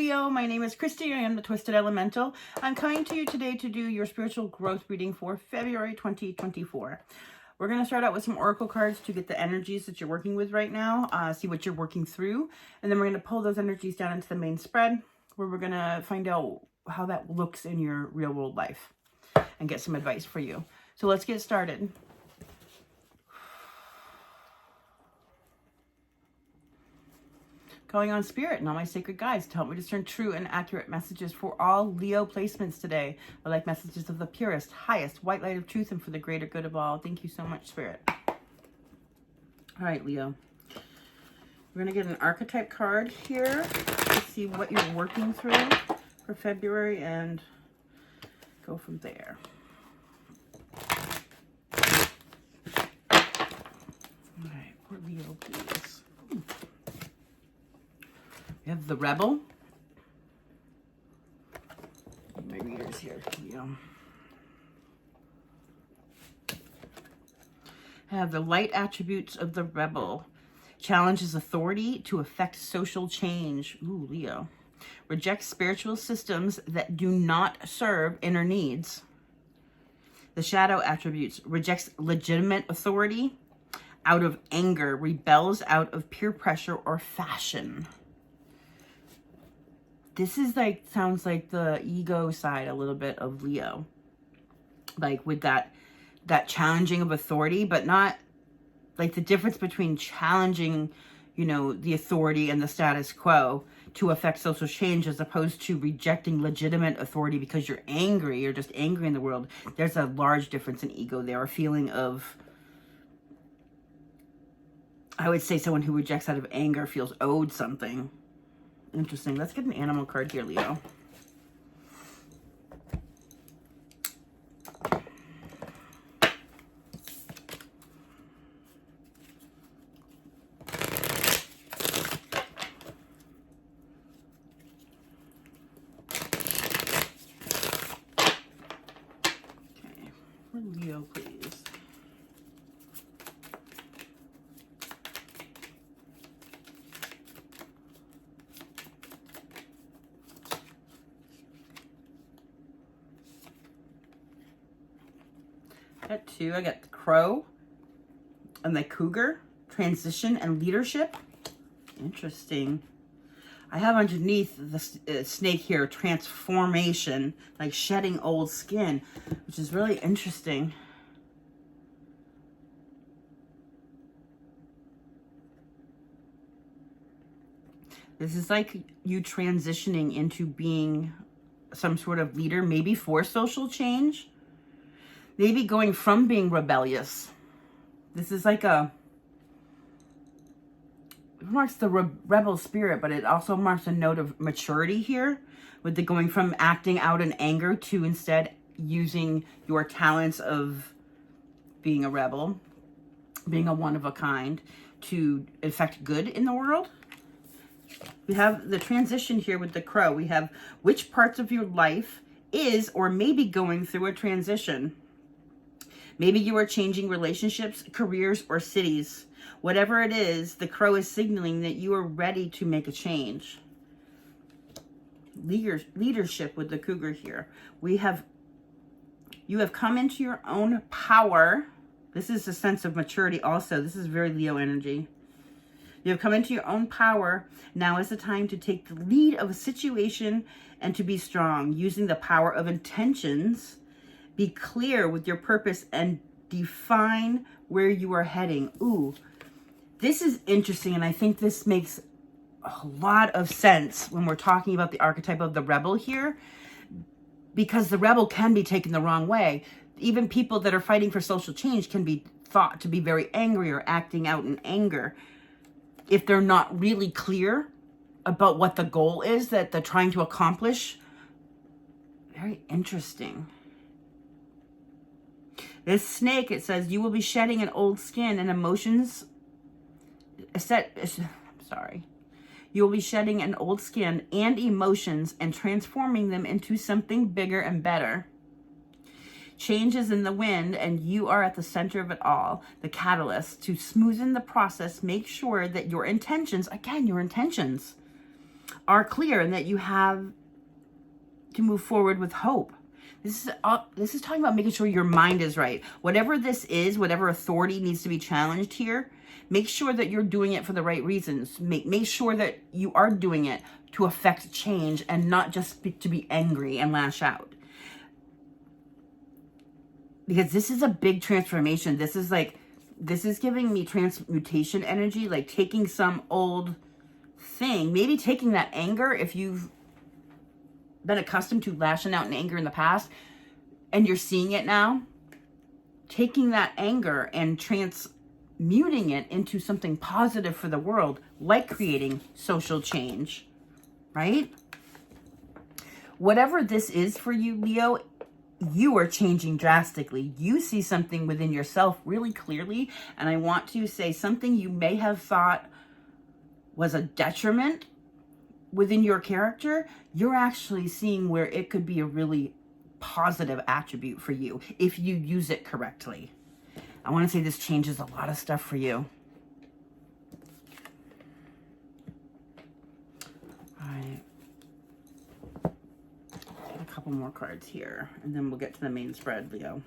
Leo, my name is Kristi. I am the Twisted Elemental. I'm coming to you today to do your spiritual growth reading for February 2024. We're going to start out with some oracle cards to get the energies that you're working with right now, see what you're working through, and then we're going to pull those energies down into the main spread where we're going to find out how that looks in your real world life and get some advice for you. So let's get started. Calling on spirit and all my sacred guides to help me discern true and accurate messages for all Leo placements today. I like messages of the purest, highest, white light of truth and for the greater good of all. Thank you so much, Spirit. All right, Leo. We're going to get an archetype card here to see what you're working through for February and go from there. All right, for Leo, please. We have the Rebel. My readers here, Leo. I have the light attributes of the Rebel. Challenges authority to effect social change. Ooh, Leo. Rejects spiritual systems that do not serve inner needs. The Shadow attributes. Rejects legitimate authority out of anger. Rebels out of peer pressure or fashion. This is like, sounds like the ego side a little bit of Leo. Like with that challenging of authority, but not like the difference between challenging, you know, the authority and the status quo to affect social change as opposed to rejecting legitimate authority because you're angry, you're just angry in the world. There's a large difference in ego there, a feeling of, I would say someone who rejects out of anger feels owed something. Interesting. Let's get an animal card here, Leo. Okay. For Leo, please. Got two. I got the Crow and the Cougar. Transition and leadership. Interesting. I have underneath the snake here, transformation, like shedding old skin, which is really interesting. This is like you transitioning into being some sort of leader, maybe for social change. Maybe going from being rebellious. This is like it marks the rebel spirit, but it also marks a note of maturity here with the going from acting out in anger to instead using your talents of being a rebel, being a one of a kind to effect good in the world. We have the transition here with the Crow. We have which parts of your life is or may be going through a transition. Maybe you are changing relationships, careers, or cities. Whatever it is, the Crow is signaling that you are ready to make a change. Leadership with the Cougar here. You have come into your own power. This is a sense of maturity also. This is very Leo energy. You have come into your own power. Now is the time to take the lead of a situation and to be strong, using the power of intentions. Be clear with your purpose and define where you are heading. Ooh, this is interesting, and I think this makes a lot of sense when we're talking about the archetype of the rebel here, because the rebel can be taken the wrong way. Even people that are fighting for social change can be thought to be very angry or acting out in anger if they're not really clear about what the goal is that they're trying to accomplish. Very interesting. This snake, it says, you will be shedding an old skin and emotions. You will be shedding an old skin and emotions and transforming them into something bigger and better. Change is in the wind, and you are at the center of it all, the catalyst. To smoothen the process, make sure that your intentions, again, your intentions, are clear and that you have to move forward with hope. This is talking about making sure your mind is right. Whatever this is, whatever authority needs to be challenged here, make sure that you're doing it for the right reasons. Make sure that you are doing it to affect change and not just to be angry and lash out. Because this is a big transformation. This is giving me transmutation energy, like taking some old thing, maybe taking that anger, if you've been accustomed to lashing out in anger in the past and you're seeing it now, taking that anger and transmuting it into something positive for the world, like creating social change, right? Whatever this is for you, Leo, you are changing drastically. You see something within yourself really clearly, and I want to say something you may have thought was a detriment within your character, you're actually seeing where it could be a really positive attribute for you if you use it correctly. I want to say this changes a lot of stuff for you. All right. A couple more cards here, and then we'll get to the main spread, Leo.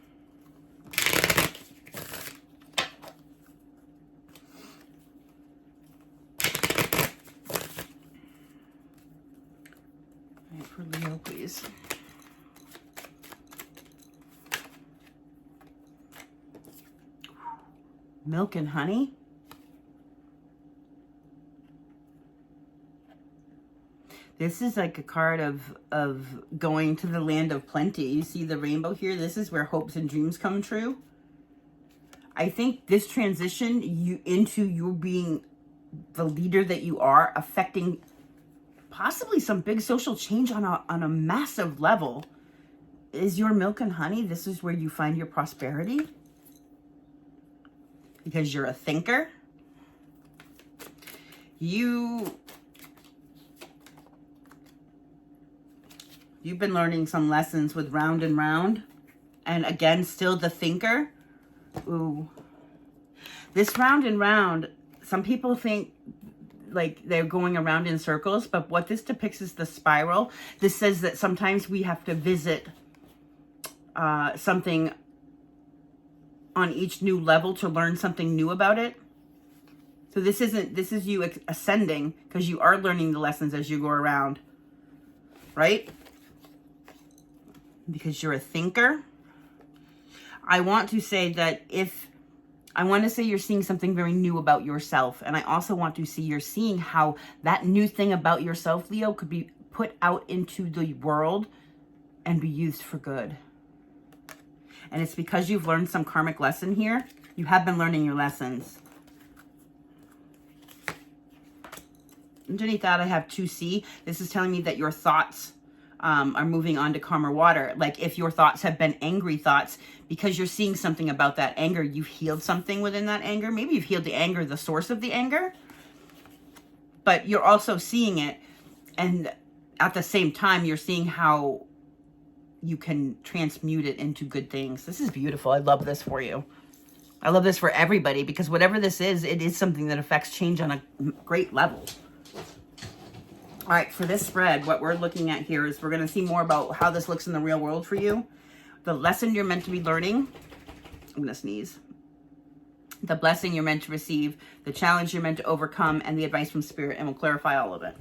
For Leo, please. Milk and honey. This is like a card of going to the land of plenty. You see the rainbow here? This is where hopes and dreams come true. I think this transition into you being the leader that you are, affecting possibly some big social change on a massive level, is your milk and honey. This is where you find your prosperity because you're a thinker. You've been learning some lessons with round and round, and again, still the thinker. Ooh, this round and round, some people think like they're going around in circles, but what this depicts is the spiral. This says that sometimes we have to visit something on each new level to learn something new about it. So this is you ascending because you are learning the lessons as you go around, right? Because you're a thinker. I want to say you're seeing something very new about yourself. And I also want to see you're seeing how that new thing about yourself, Leo, could be put out into the world and be used for good. And it's because you've learned some karmic lesson here. You have been learning your lessons. Underneath that, I have 2C. This is telling me that your thoughts are moving on to calmer water. Like if your thoughts have been angry thoughts, because you're seeing something about that anger, you've healed something within that anger. Maybe you've healed the anger, the source of the anger, but you're also seeing it. And at the same time, you're seeing how you can transmute it into good things. This is beautiful. I love this for you. I love this for everybody, because whatever this is, it is something that affects change on a great level. All right, for this spread, what we're looking at here is we're going to see more about how this looks in the real world for you. The lesson you're meant to be learning. I'm going to sneeze. The blessing you're meant to receive, the challenge you're meant to overcome, and the advice from Spirit, and we'll clarify all of it.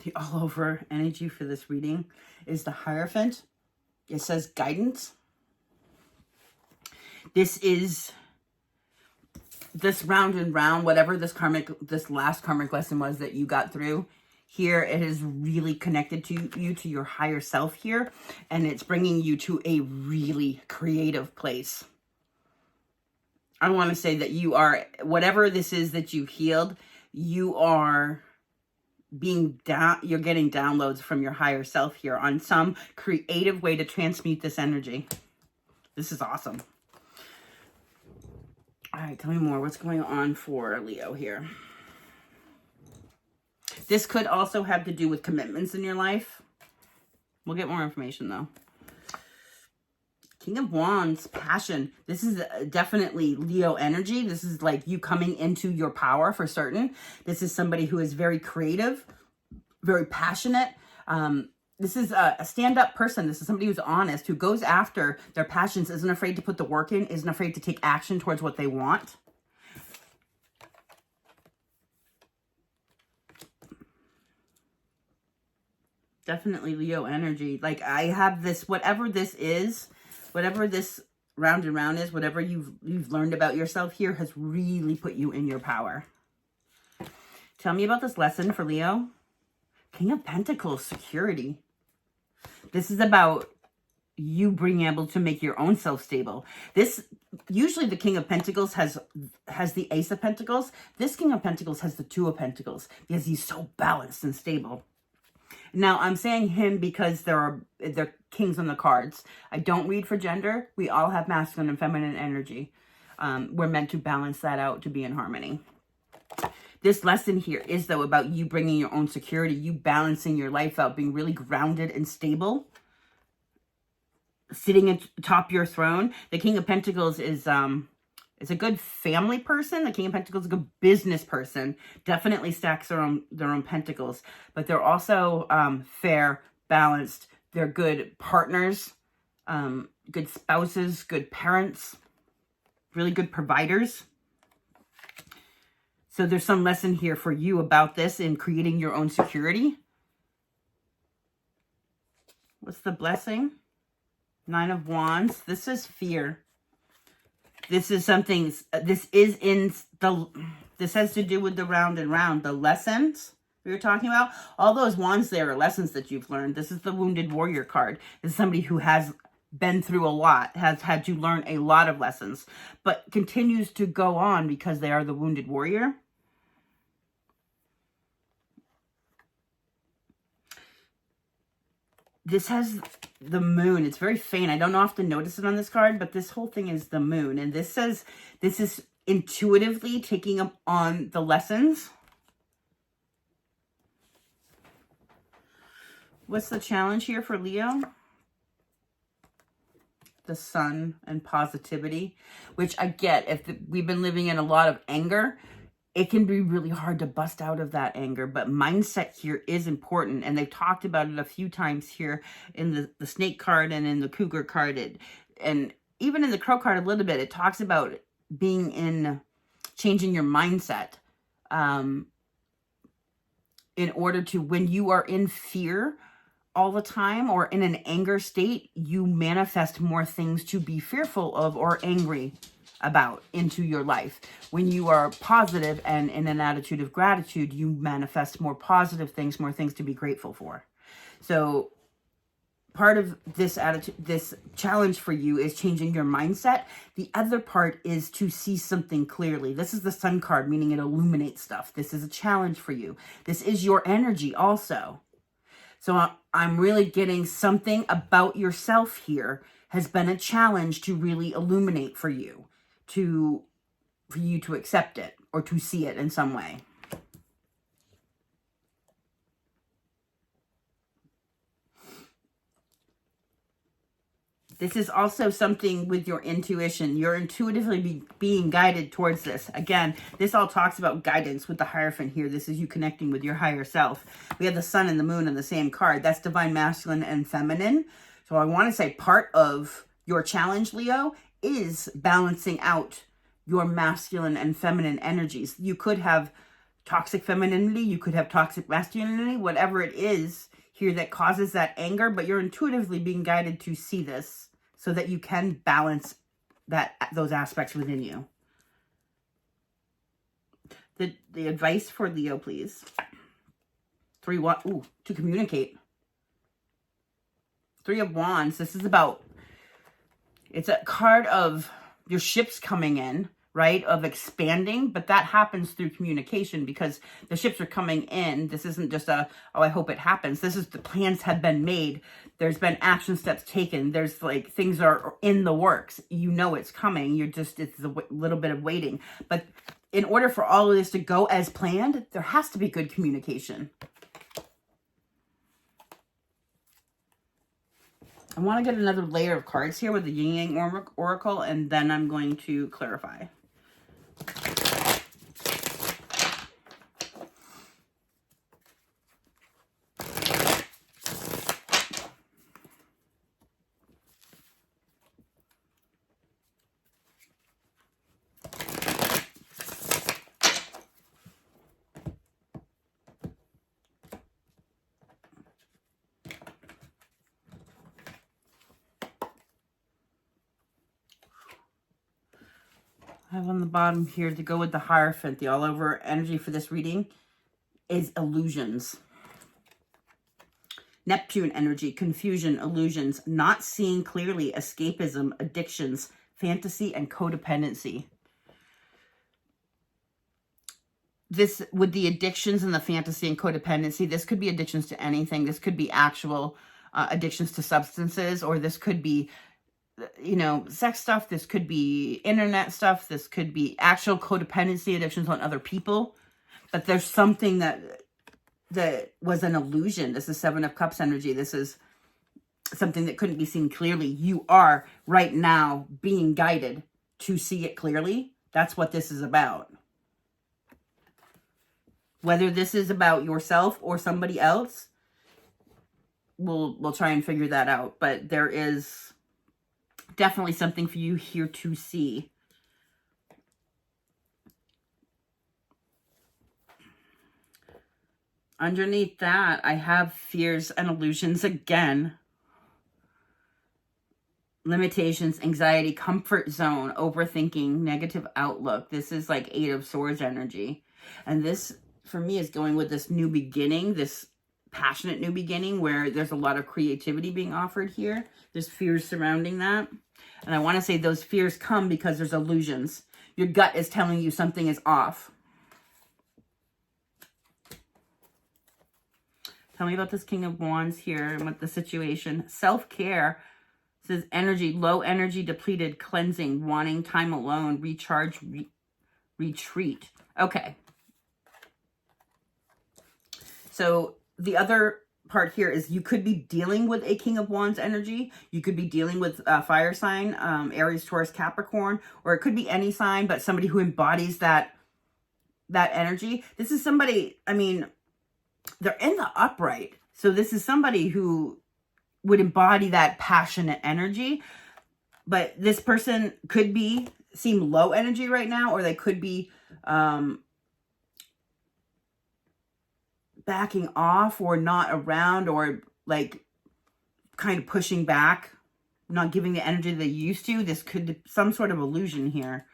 The all over energy for this reading is the Hierophant. It says guidance. This is this round and round, whatever this last karmic lesson was that you got through. Here, it is really connected to you, to your higher self here, and it's bringing you to a really creative place. I want to say that you are, whatever this is that you healed, you are you're getting downloads from your higher self here on some creative way to transmute this energy. This is awesome. All right, tell me more. What's going on for Leo here? This could also have to do with commitments in your life. We'll get more information though. King of Wands, passion. This is definitely Leo energy. This is like you coming into your power for certain. This is somebody who is very creative, very passionate. This is a stand-up person. This is somebody who's honest, who goes after their passions, isn't afraid to put the work in, isn't afraid to take action towards what they want. Definitely Leo energy. Like I have this, whatever this is, whatever this round and round is, whatever you've learned about yourself here has really put you in your power. Tell me about this lesson for Leo. King of Pentacles, security. This is about you being able to make your own self stable. This, usually the King of Pentacles has the Ace of Pentacles. This King of Pentacles has the Two of Pentacles because he's so balanced and stable. Now, I'm saying him because they're kings on the cards. I don't read for gender. We all have masculine and feminine energy. We're meant to balance that out to be in harmony. This lesson here is, though, about you bringing your own security, you balancing your life out, being really grounded and stable, sitting atop your throne. The King of Pentacles is a good family person. The King of Pentacles is a good business person. Definitely stacks their own pentacles. But they're also fair, balanced. They're good partners, good spouses, good parents, really good providers. So there's some lesson here for you about this in creating your own security. What's the blessing? Nine of Wands. This is fear. This is something, this has to do with the round and round. The lessons we were talking about, all those wands there are lessons that you've learned. This is the Wounded Warrior card. This is somebody who has been through a lot, has had to learn a lot of lessons, but continues to go on because they are the Wounded Warrior. This has the moon. It's very faint. I don't often notice it on this card, but this whole thing is the moon. And this says this is intuitively taking up on the lessons. What's the challenge here for Leo? The sun and positivity, which I get. If we've been living in a lot of anger, it can be really hard to bust out of that anger, but mindset here is important. And they've talked about it a few times here in the snake card and in the cougar card. And even in the crow card a little bit, it talks about changing your mindset in order to, when you are in fear all the time or in an anger state, you manifest more things to be fearful of or angry about into your life. When you are positive and in an attitude of gratitude, you manifest more positive things, more things to be grateful for. So part of this attitude, this challenge for you is changing your mindset. The other part is to see something clearly. This is the sun card, meaning it illuminates stuff. This is a challenge for you. This is your energy also. So I'm really getting something about yourself here has been a challenge to really illuminate for you. For you to accept it or to see it in some way. This is also something with your intuition. You're intuitively being guided towards this. Again, this all talks about guidance with the Hierophant here. This is you connecting with your higher self. We have the sun and the moon on the same card. That's divine masculine and feminine. So I want to say part of your challenge, Leo, is balancing out your masculine and feminine energies. You could have toxic femininity, you could have toxic masculinity, whatever it is here that causes that anger, but you're intuitively being guided to see this so that you can balance those aspects within you. The advice for Leo, please. To communicate. 3 of Wands. This is about, it's a card of your ships coming in, right? Of expanding, but that happens through communication because the ships are coming in. This isn't just oh, I hope it happens. This is the plans have been made. There's been action steps taken. There's like things are in the works. You know it's coming. It's a little bit of waiting. But in order for all of this to go as planned, there has to be good communication. I want to get another layer of cards here with the Yin Yang Oracle, and then I'm going to clarify. I have on the bottom here to go with the Hierophant. The all over energy for this reading is illusions. Neptune energy, confusion, illusions, not seeing clearly, escapism, addictions, fantasy, and codependency. This, with the addictions and the fantasy and codependency, this could be addictions to anything. This could be actual addictions to substances, or this could be, you know, sex stuff. This could be internet stuff. This could be actual codependency, addictions on other people. But there's something that was an illusion. This is 7 of Cups energy. This is something that couldn't be seen clearly. You are right now being guided to see it clearly. That's what this is about. Whether this is about yourself or somebody else, we'll try and figure that out. But there is definitely something for you here to see. Underneath that, I have fears and illusions again. Limitations, anxiety, comfort zone, overthinking, negative outlook. This is like 8 of Swords energy. And this, for me, is going with this new beginning, this passionate new beginning where there's a lot of creativity being offered here. There's fears surrounding that. And I want to say those fears come because there's illusions. Your gut is telling you something is off. Tell me about this King of Wands here and what the situation. Self-care says energy, low energy, depleted, cleansing, wanting time alone, recharge, retreat. Okay. So the other part here is you could be dealing with a King of Wands energy. You could be dealing with a fire sign, Aries, Taurus, Capricorn, or it could be any sign, but somebody who embodies that energy. This is somebody, I mean, they're in the upright. So this is somebody who would embody that passionate energy. But this person could seem low energy right now, or they could be backing off or not around, or like kind of pushing back, not giving the energy they used to. This could be some sort of illusion here.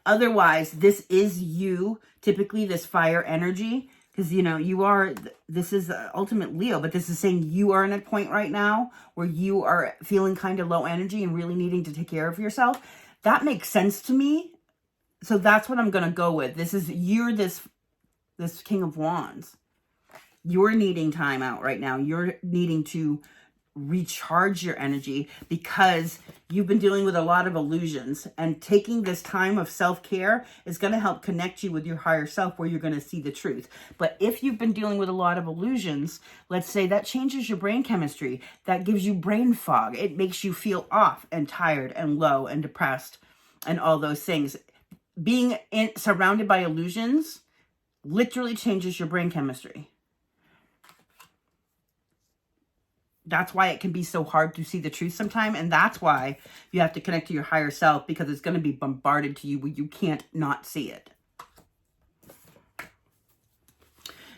Otherwise, this is you, typically this fire energy. Because, you know, you are, this is ultimate Leo, but this is saying you are in a point right now where you are feeling kind of low energy and really needing to take care of yourself. That makes sense to me. So that's what I'm going to go with. This is, you're this King of Wands. You're needing time out right now. You're needing to recharge your energy because you've been dealing with a lot of illusions, and taking this time of self-care is going to help connect you with your higher self where you're going to see the truth. But if you've been dealing with a lot of illusions, let's say that changes your brain chemistry, that gives you brain fog. It makes you feel off and tired and low and depressed and all those things. Being surrounded by illusions literally changes your brain chemistry. That's why it can be so hard to see the truth sometimes. And that's why you have to connect to your higher self, because it's going to be bombarded to you where you can't not see it.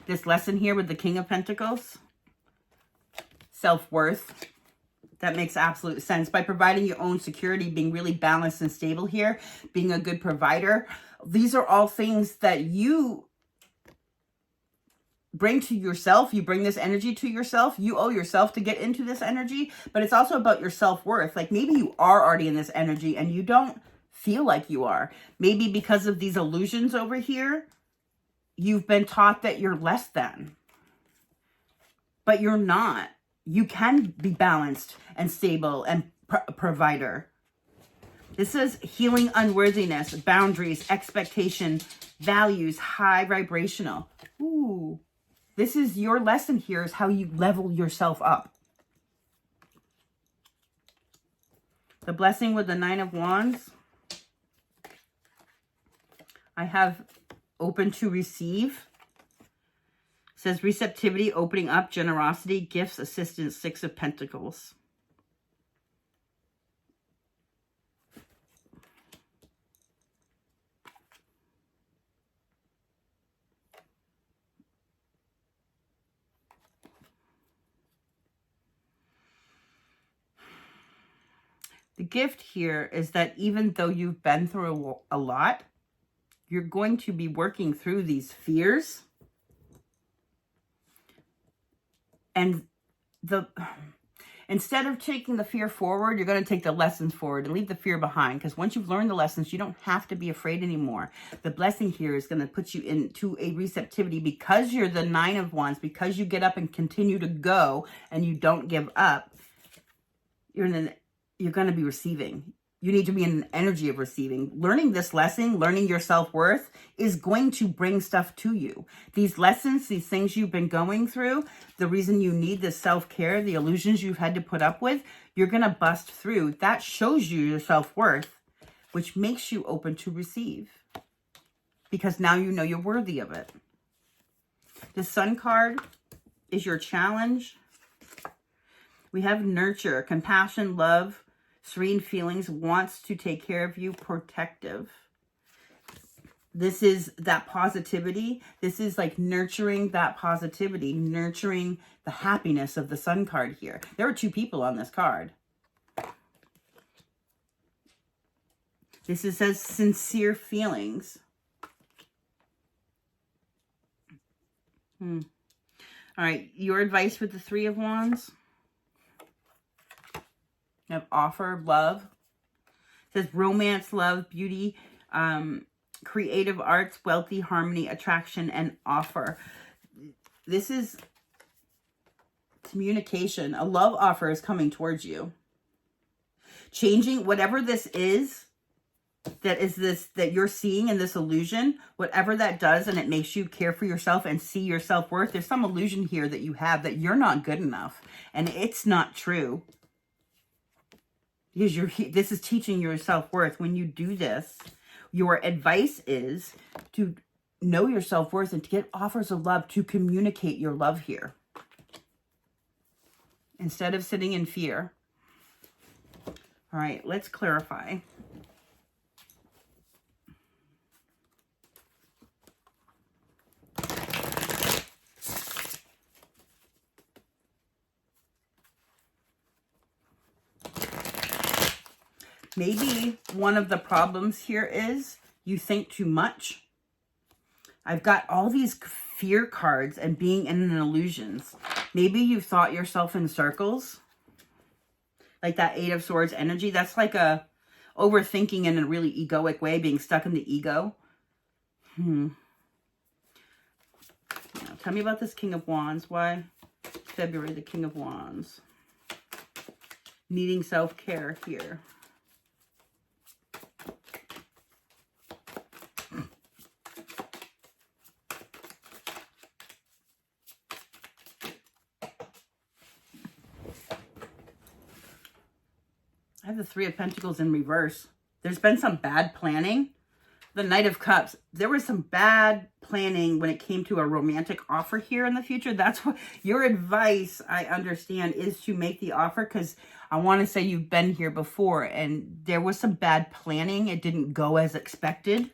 This lesson here with the King of Pentacles. Self-worth. That makes absolute sense. By providing your own security, being really balanced and stable here, being a good provider. These are all things that you bring to yourself. You bring this energy to yourself. You owe yourself to get into this energy, but it's also about your self-worth. Like maybe you are already in this energy and you don't feel like you are. Maybe because of these illusions over here, you've been taught that you're less than, but you're not. You can be balanced and stable and provider. This says healing unworthiness, boundaries, expectation, values, high vibrational. Ooh, this is your lesson here, is how you level yourself up. The blessing with the 9 of Wands. I have open to receive. It says receptivity, opening up, generosity, gifts, assistance, 6 of Pentacles. The gift here is that even though you've been through a lot, you're going to be working through these fears. And instead of taking the fear forward, you're going to take the lessons forward and leave the fear behind. Because once you've learned the lessons, you don't have to be afraid anymore. The blessing here is going to put you into a receptivity because you're the 9 of Wands, because you get up and continue to go and you don't give up. You're going to be receiving. You need to be in an energy of receiving. Learning this lesson, learning your self-worth is going to bring stuff to you. These lessons, these things you've been going through, the reason you need this self-care, the illusions you've had to put up with, you're going to bust through. That shows you your self-worth, which makes you open to receive. Because now you know you're worthy of it. The Sun card is your challenge. We have nurture, compassion, love, serene feelings, wants to take care of you, protective. This is that positivity. This is like nurturing that positivity, nurturing the happiness of the Sun card here. There are 2 people on this card. This says sincere feelings. All right, your advice with the 3 of Wands. You have offer, love. It says romance, love, beauty, creative arts, wealthy, harmony, attraction, and offer. This is communication. A love offer is coming towards you. Changing whatever this is, that you're seeing in this illusion, whatever that does, and it makes you care for yourself and see your self-worth. There's some illusion here that you have that you're not good enough, and it's not true. Because this is teaching your self-worth. When you do this, your advice is to know your self-worth and to get offers of love, to communicate your love here. Instead of sitting in fear. All right, let's clarify. Maybe one of the problems here is you think too much. I've got all these fear cards and being in an illusions. Maybe you've thought yourself in circles. Like that 8 of Swords energy. That's like a overthinking in a really egoic way, being stuck in the ego. Now, tell me about this King of Wands. Why February, the King of Wands? Needing self-care here. I have the 3 of Pentacles in reverse. There's been some bad planning. The Knight of Cups. There was some bad planning when it came to a romantic offer here in the future. That's what your advice, I understand, is to make the offer, because I want to say you've been here before and there was some bad planning. It didn't go as expected.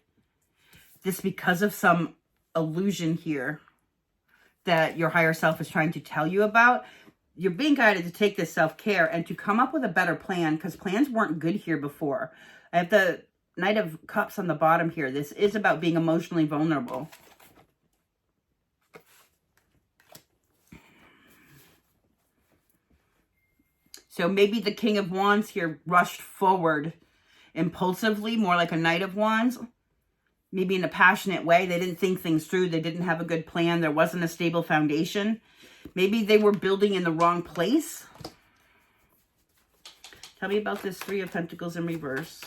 This because of some illusion here that your higher self is trying to tell you about. You're being guided to take this self-care and to come up with a better plan, because plans weren't good here before. I have the Knight of Cups on the bottom here. This is about being emotionally vulnerable. So maybe the King of Wands here rushed forward impulsively, more like a Knight of Wands. Maybe in a passionate way. They didn't think things through. They didn't have a good plan. There wasn't a stable foundation. Maybe they were building in the wrong place. Tell me about this Three of Pentacles in reverse.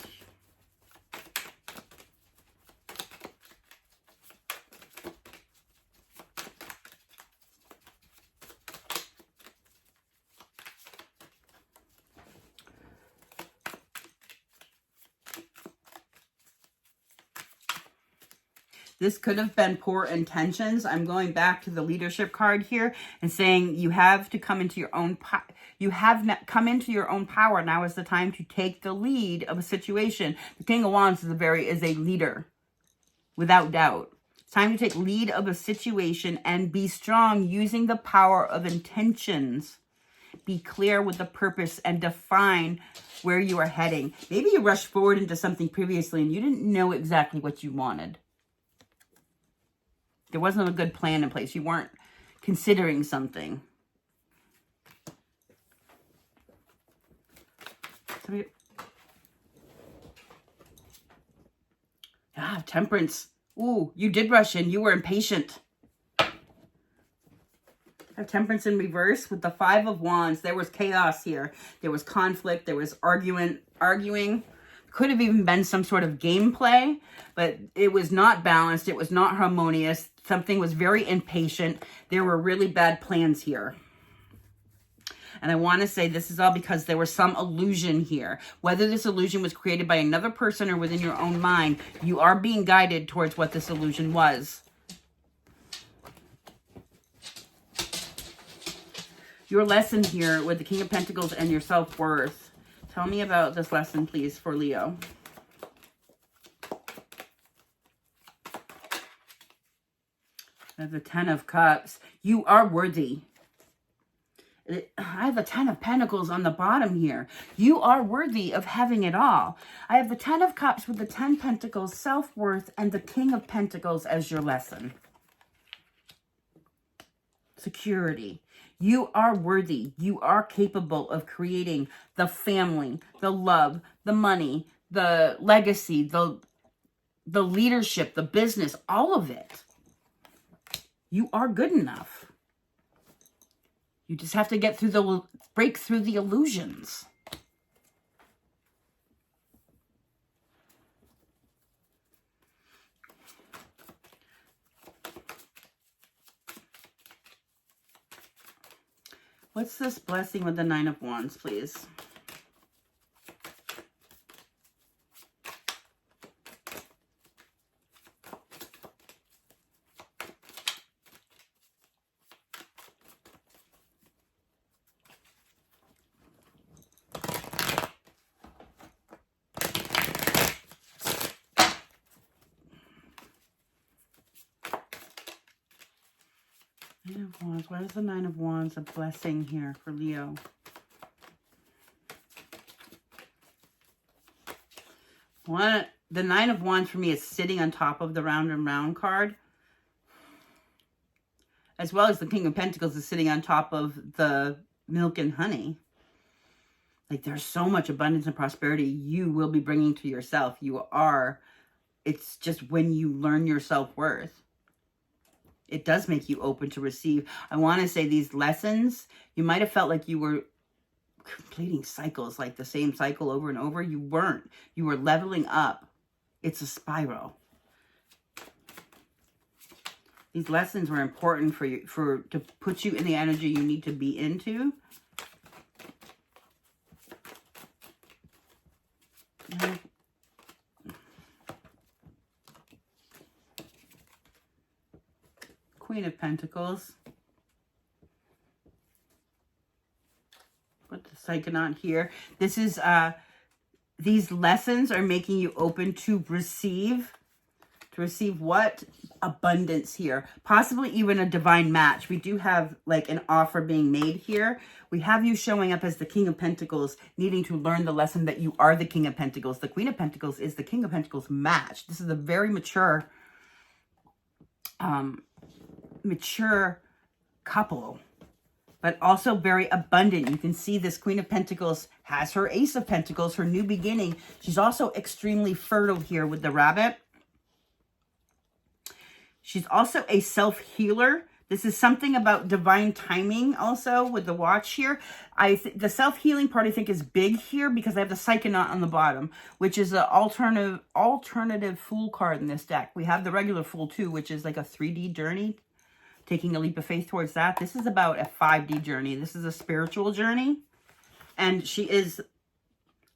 This could have been poor intentions. I'm going back to the leadership card here and saying you have to come into your own come into your own power. Now is the time to take the lead of a situation. The King of Wands is a leader, without doubt. It's time to take lead of a situation and be strong using the power of intentions. Be clear with the purpose and define where you are heading. Maybe you rushed forward into something previously and you didn't know exactly what you wanted. There wasn't a good plan in place. You weren't considering something. Temperance. Ooh, you did rush in. You were impatient. I have Temperance in reverse with the Five of Wands. There was chaos here. There was conflict. There was arguing. Could have even been some sort of gameplay, but it was not balanced. It was not harmonious. Something was very impatient. There were really bad plans here. And I want to say this is all because there was some illusion here. Whether this illusion was created by another person or within your own mind, you are being guided towards what this illusion was. Your lesson here with the King of Pentacles and your self-worth. Tell me about this lesson, please, for Leo. I have the Ten of Cups. You are worthy. I have the Ten of Pentacles on the bottom here. You are worthy of having it all. I have the Ten of Cups with the 10 Pentacles, self-worth, and the King of Pentacles as your lesson. Security. You are worthy. You are capable of creating the family, the love, the money, the legacy, the leadership, the business, all of it. You are good enough. You just have to break through the illusions. What's this blessing with the Nine of Wands, please? Nine of Wands. Why is the Nine of Wands a blessing here for Leo? The Nine of Wands for me is sitting on top of the Round and Round card. As well as the King of Pentacles is sitting on top of the Milk and Honey. Like there's so much abundance and prosperity you will be bringing to yourself. It's just when you learn your self-worth. It does make you open to receive. I want to say these lessons, you might have felt like you were completing cycles, like the same cycle over and over. You weren't. You were leveling up. It's a spiral. These lessons were important for you, to put you in the energy you need to be into. Queen of Pentacles. Put the Psychonaut here. This is, these lessons are making you open to receive. To receive what? Abundance here. Possibly even a divine match. We do have like an offer being made here. We have you showing up as the King of Pentacles, needing to learn the lesson that you are the King of Pentacles. The Queen of Pentacles is the King of Pentacles match. This is a very mature couple, but also very abundant. You can see this Queen of Pentacles has her Ace of Pentacles, her new beginning. She's also extremely fertile here with the rabbit. She's also a self-healer. This is something about divine timing also with the watch here. The self-healing part I think is big here because I have the Psychonaut on the bottom, which is an alternative Fool card in this deck. We have the regular Fool too, which is like a 3D journey, taking a leap of faith towards that. This is about a 5D journey. This is a spiritual journey. And she is,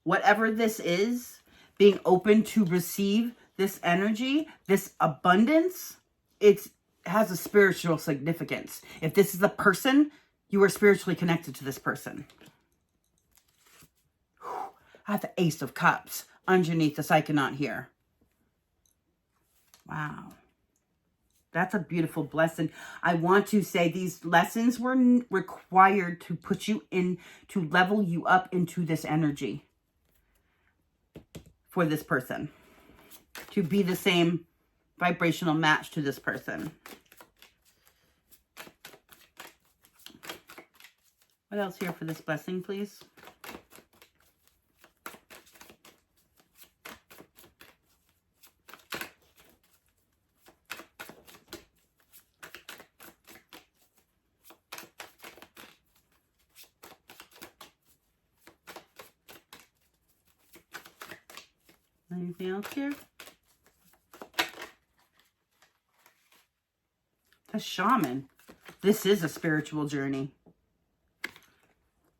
whatever this is, being open to receive this energy, this abundance. It has a spiritual significance. If this is a person, you are spiritually connected to this person. I have the Ace of Cups underneath the Psychonaut here. Wow. That's a beautiful blessing. I want to say these lessons were required to put you in, to level you up into this energy for this person. To be the same vibrational match to this person. What else here for this blessing, please? Anything else here? The Shaman. This is a spiritual journey.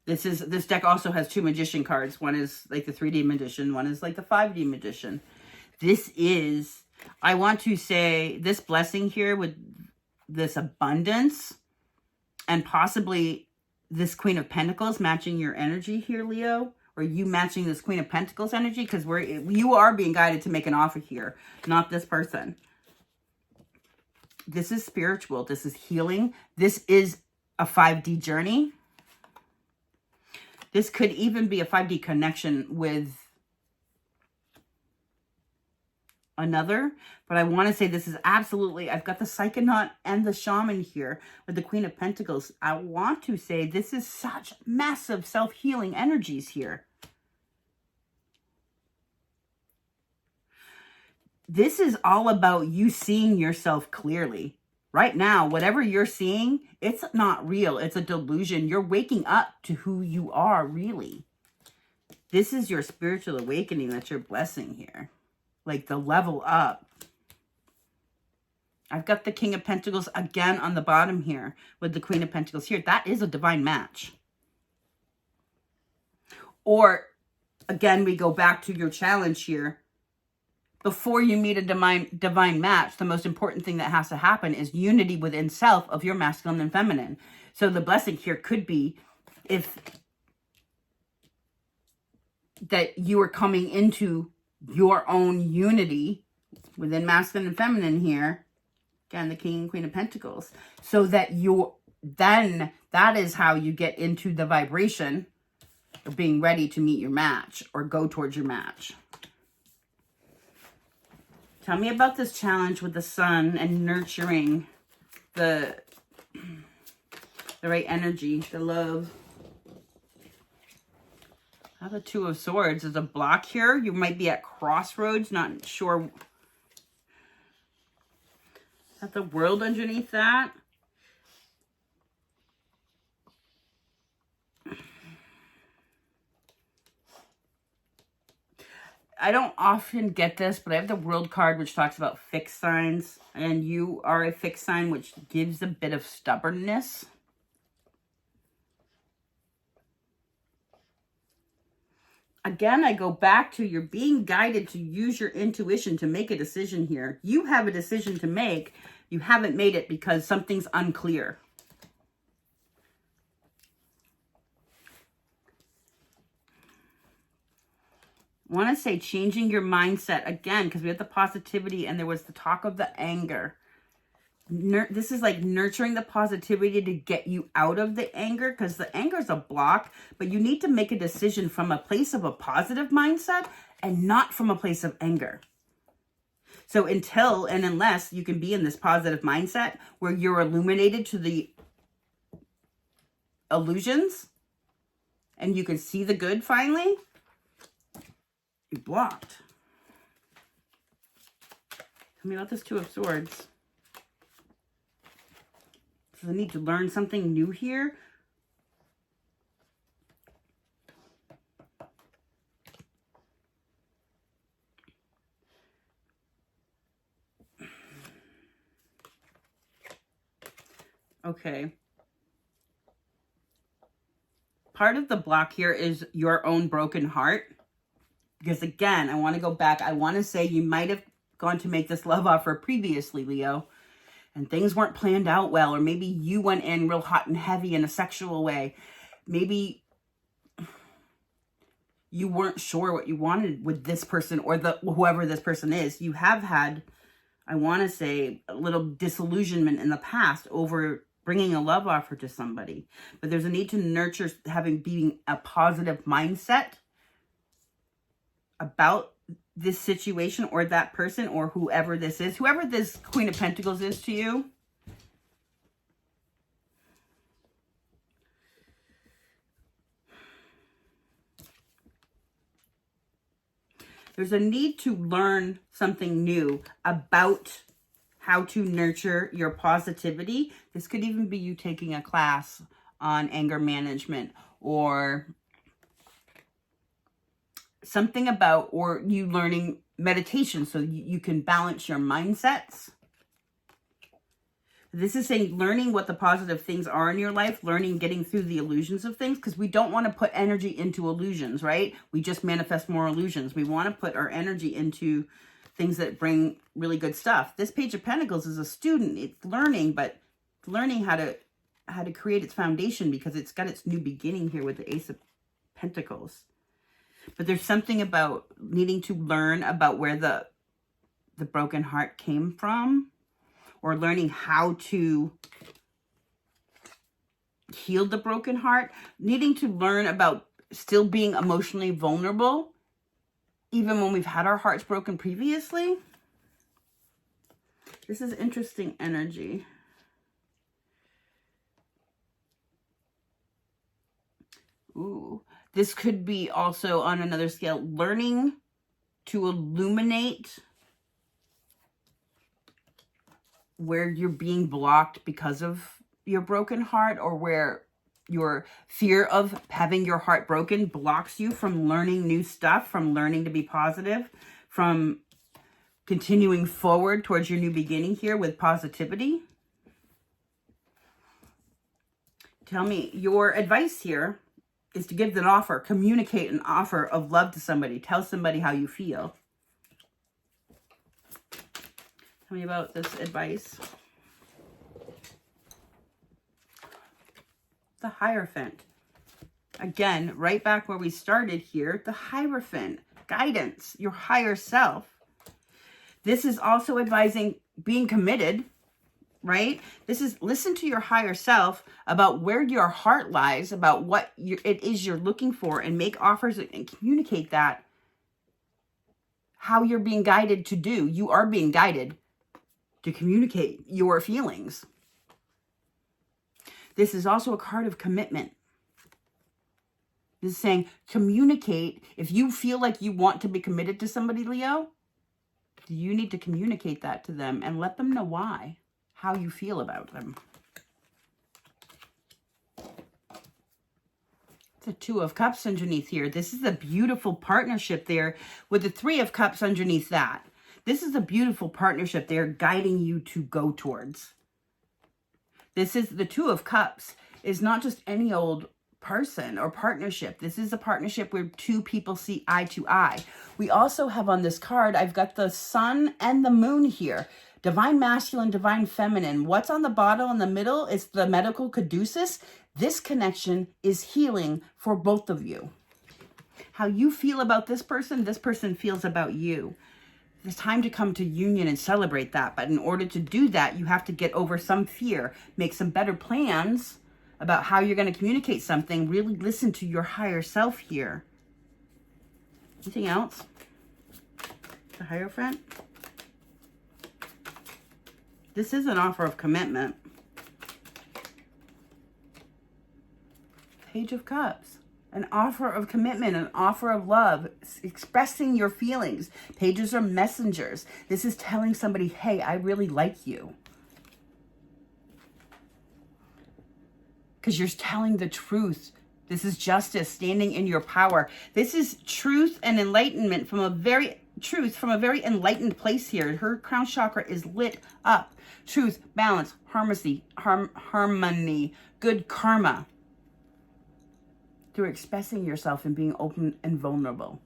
This deck also has 2 Magician cards. One is like the 3D Magician. One is like the 5D Magician. This is, I want to say, this blessing here with this abundance and possibly this Queen of Pentacles matching your energy here, Leo. Or you matching this Queen of Pentacles energy. Because you are being guided to make an offer here. Not this person. This is spiritual. This is healing. This is a 5D journey. This could even be a 5D connection with another. But I want to say this is absolutely, I've got the Psychonaut and the Shaman here with the Queen of Pentacles. I want to say this is such massive self-healing energies here. This is all about you seeing yourself clearly. Right now, whatever you're seeing, it's not real. It's a delusion. You're waking up to who you are, really. This is your spiritual awakening that you're blessing here. Like the level up. I've got the King of Pentacles again on the bottom here with the Queen of Pentacles here. That is a divine match. Or, again, we go back to your challenge here. Before you meet a divine match, the most important thing that has to happen is unity within self of your masculine and feminine. So the blessing here could be if that you are coming into your own unity within masculine and feminine here. Again, the King and Queen of Pentacles. So that then that is how you get into the vibration of being ready to meet your match or go towards your match. Tell me about this challenge with the sun and nurturing the right energy, the love. How the Two of Swords is a block here. You might be at crossroads, not sure. Got the World underneath that. I don't often get this, but I have the World card, which talks about fixed signs. And you are a fixed sign, which gives a bit of stubbornness. Again, I go back to you're being guided to use your intuition to make a decision here. You have a decision to make. You haven't made it because something's unclear. I want to say changing your mindset again, because we had the positivity and there was the talk of the anger. This is like nurturing the positivity to get you out of the anger, because the anger is a block, but you need to make a decision from a place of a positive mindset and not from a place of anger. So until and unless you can be in this positive mindset where you're illuminated to the illusions and you can see the good finally, you're blocked. Tell me about this Two of Swords. Does I need to learn something new here? Okay. Part of the block here is your own broken heart. Because again, I want to go back. I want to say you might have gone to make this love offer previously, Leo, and things weren't planned out well. Or maybe you went in real hot and heavy in a sexual way. Maybe you weren't sure what you wanted with this person or whoever this person is. You have had, I want to say, a little disillusionment in the past over bringing a love offer to somebody. But there's a need to nurture being a positive mindset about this situation or that person or whoever this is. Whoever this Queen of Pentacles is to you. There's a need to learn something new about how to nurture your positivity. This could even be you taking a class on anger management or something about, or you learning meditation so you can balance your mindsets. This is saying learning what the positive things are in your life, learning getting through the illusions of things, because we don't want to put energy into illusions, right? We just manifest more illusions. We want to put our energy into things that bring really good stuff. This Page of Pentacles is a student. It's learning, but learning how to create its foundation because it's got its new beginning here with the Ace of Pentacles. But there's something about needing to learn about where the broken heart came from, or learning how to heal the broken heart, needing to learn about still being emotionally vulnerable, even when we've had our hearts broken previously. This is interesting energy. Ooh. This could be also on another scale, learning to illuminate where you're being blocked because of your broken heart, or where your fear of having your heart broken blocks you from learning new stuff, from learning to be positive, from continuing forward towards your new beginning here with positivity. Tell me, your advice here is to give an offer, communicate an offer of love to somebody. Tell somebody how you feel. Tell me about this advice. The Hierophant. Again, right back where we started here, the Hierophant. Guidance, your higher self. This is also advising being committed, right? This is listen to your higher self about where your heart lies, about what it is you're looking for, and make offers and communicate that. How you're being guided to do. You are being guided to communicate your feelings. This is also a card of commitment. This is saying communicate. If you feel like you want to be committed to somebody, Leo, you need to communicate that to them and let them know why, how you feel about them. The Two of Cups underneath here. This is a beautiful partnership there with the Three of Cups underneath that. This is a beautiful partnership they're guiding you to go towards. This is the Two of Cups is not just any old person or partnership. This is a partnership where two people see eye to eye. We also have on this card, I've got the sun and the moon here. Divine masculine, divine feminine. What's on the bottom in the middle is the medical caduceus. This connection is healing for both of you. How you feel about this person feels about you. It's time to come to union and celebrate that. But in order to do that, you have to get over some fear, make some better plans about how you're going to communicate something. Really listen to your higher self here. Anything else? The Hierophant? This is an offer of commitment. Page of Cups. An offer of commitment, an offer of love, expressing your feelings. Pages are messengers. This is telling somebody, hey, I really like you. Because you're telling the truth. This is justice, standing in your power. This is truth and enlightenment from a very enlightened place here. Her crown chakra is lit up. Truth, balance, harmony, good karma. Through expressing yourself and being open and vulnerable.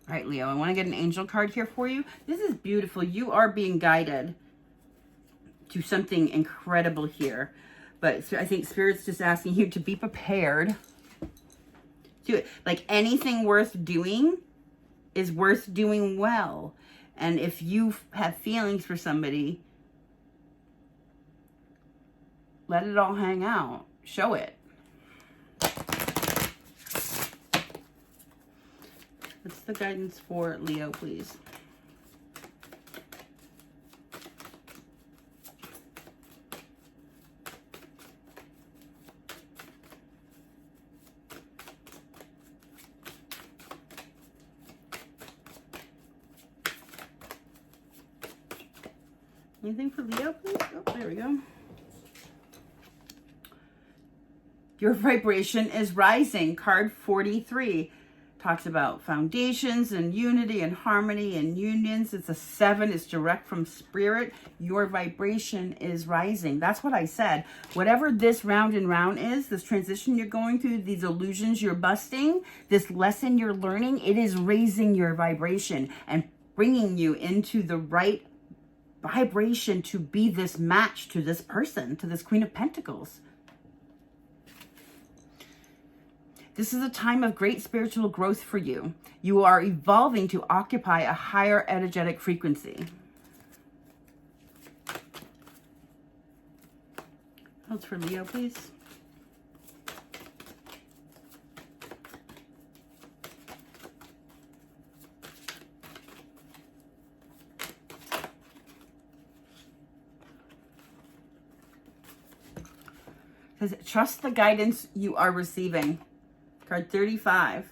All right, Leo, I want to get an angel card here for you. This is beautiful. You are being guided to something incredible here. But I think Spirit's just asking you to be prepared. Like anything worth doing is worth doing well. And if you have feelings for somebody, let it all hang out. Show it. What's the guidance for Leo, please? Anything for Leo, please? Oh, there we go. Your vibration is rising. Card 43 talks about foundations and unity and harmony and unions. It's a 7. It's direct from Spirit. Your vibration is rising. That's what I said. Whatever this round and round is, this transition you're going through, these illusions you're busting, this lesson you're learning, it is raising your vibration and bringing you into the right vibration to be this match to this person, to this Queen of Pentacles. This is a time of great spiritual growth for you. You are evolving to occupy a higher energetic frequency. Hold for Leo, please. Says, trust the guidance you are receiving. Card 35.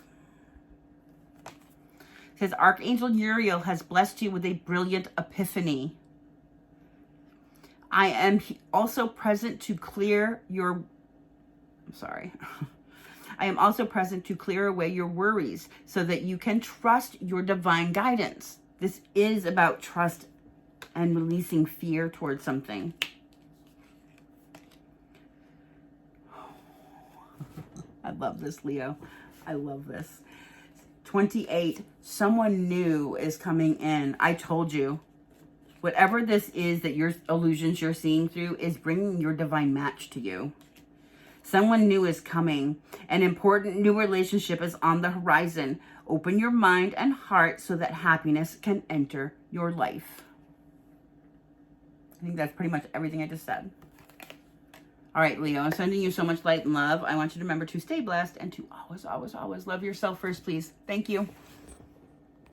Says, Archangel Uriel has blessed you with a brilliant epiphany. I am also present to clear your... I'm sorry. I am also present to clear away your worries so that you can trust your divine guidance. This is about trust and releasing fear towards something. I love this, Leo. I love this. 28. Someone new is coming in. I told you. Whatever this is that your illusions you're seeing through is bringing your divine match to you. Someone new is coming. An important new relationship is on the horizon. Open your mind and heart so that happiness can enter your life. I think that's pretty much everything I just said. All right, Leo, I'm sending you so much light and love. I want you to remember to stay blessed and to always, always, always love yourself first, please. Thank you.